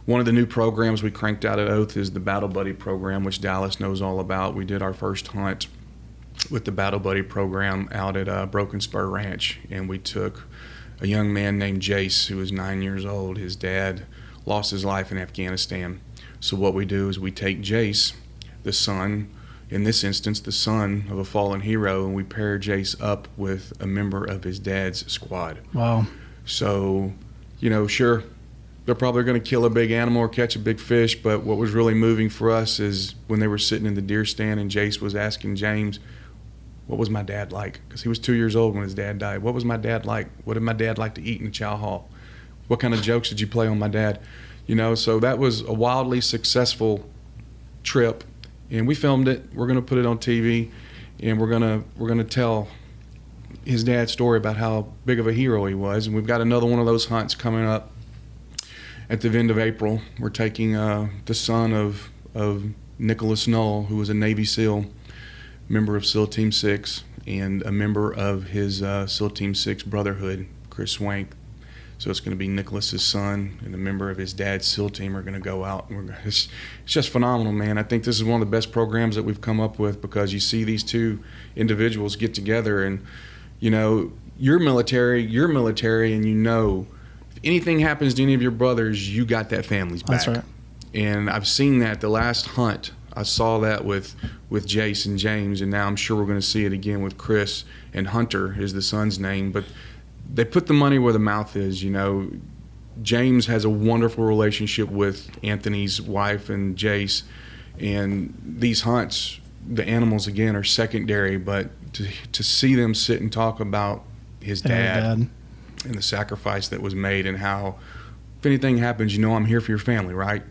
One of the new programs we cranked out at Oath is the Battle Buddy program, which Dallas knows all about. We did our first hunt with the Battle Buddy program out at Broken Spur Ranch, and we took a young man named Jace, who was 9 years old. His dad lost his life in Afghanistan. So what we do is we take Jace, the son, in this instance, the son of a fallen hero, and we pair Jace up with a member of his dad's squad. Wow. So, sure, they're probably going to kill a big animal or catch a big fish, but what was really moving for us is when they were sitting in the deer stand and Jace was asking James, what was my dad like? Because he was 2 years old when his dad died. What was my dad like? What did my dad like to eat in the chow hall? What kind of jokes did you play on my dad? So that was a wildly successful trip, and we filmed it. We're going to put it on TV, and we're going to tell his dad's story about how big of a hero he was. And we've got another one of those hunts coming up at the end of April. We're taking the son of Nicholas Null, who was a Navy SEAL, member of SEAL Team 6, and a member of his SEAL Team 6 brotherhood, Chris Swank. So it's going to be Nicholas's son and a member of his dad's SEAL team are going to go out. And it's just phenomenal, man. I think this is one of the best programs that we've come up with, because you see these two individuals get together, and you're military, and if anything happens to any of your brothers, you got that family's back. That's right. And I've seen that the last hunt. I saw that with Jace and James, and now I'm sure we're going to see it again with Chris, and Hunter is the son's name. But they put the money where the mouth is. James has a wonderful relationship with Anthony's wife and Jace, and these hunts, the animals again are secondary, but to see them sit and talk about his dad and the sacrifice that was made, and how if anything happens, I'm here for your family, right?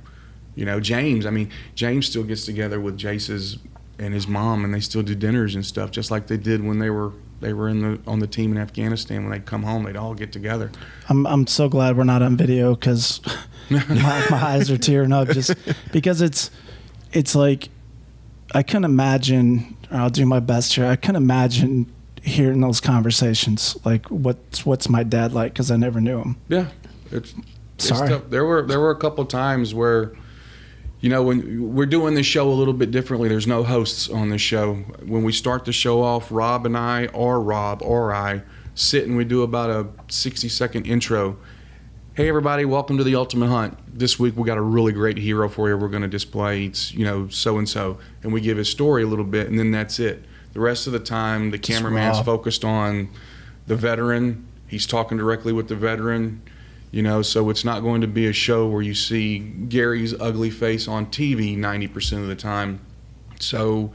James still gets together with Jace's and his mom, and they still do dinners and stuff, just like they did when they were on the team in Afghanistan. When they'd come home, they'd all get together. I'm so glad we're not on video, because my eyes are tearing up, just because it's like, I couldn't imagine. I'll do my best here. I couldn't imagine hearing those conversations, like what's my dad like, because I never knew him. Yeah, sorry. Tough. There were a couple of times where, when we're doing the show a little bit differently, there's no hosts on the show. When we start the show off, Rob and I, or Rob or I, sit and we do about a 60-second intro. Hey everybody, welcome to the Ultimate Hunt. This week we got a really great hero for you. We're going to display, it's, so-and-so. And we give his story a little bit, and then that's it. The rest of the time, the cameraman's focused on the veteran. He's talking directly with the veteran. So it's not going to be a show where you see Gary's ugly face on TV 90% of the time. So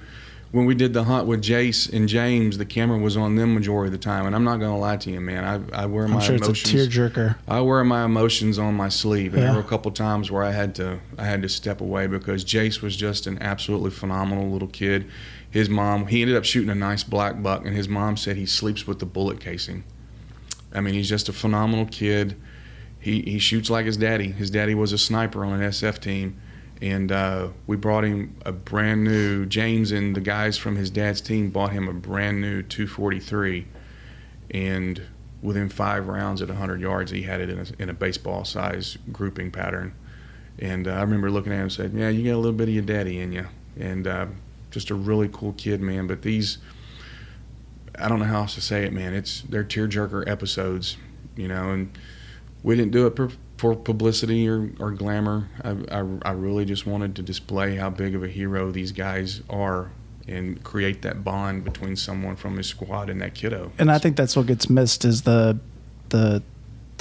when we did the hunt with Jace and James, the camera was on them majority of the time. And I'm not going to lie to you, man. I wear my emotions. I'm sure it's a tearjerker. I wear my emotions on my sleeve. And there were a couple times where I had to step away, because Jace was just an absolutely phenomenal little kid. His mom, he ended up shooting a nice black buck, and his mom said he sleeps with the bullet casing. He's just a phenomenal kid. He shoots like his daddy. His daddy was a sniper on an SF team, and we brought him a brand new, James and the guys from his dad's team bought him a brand new 243, and within 5 rounds at 100 yards, he had it in a baseball size grouping pattern. And I remember looking at him and saying, yeah, you got a little bit of your daddy in you. And just a really cool kid, man. But these, I don't know how else to say it, man. They're tearjerker episodes, and we didn't do it for publicity or glamour. I really just wanted to display how big of a hero these guys are, and create that bond between someone from his squad and that kiddo. And I think that's what gets missed, is the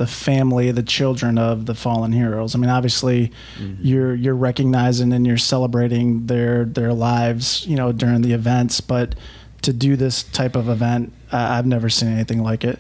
family, the children of the fallen heroes. Obviously, you're recognizing and you're celebrating their lives, during the events, but to do this type of event, I've never seen anything like it.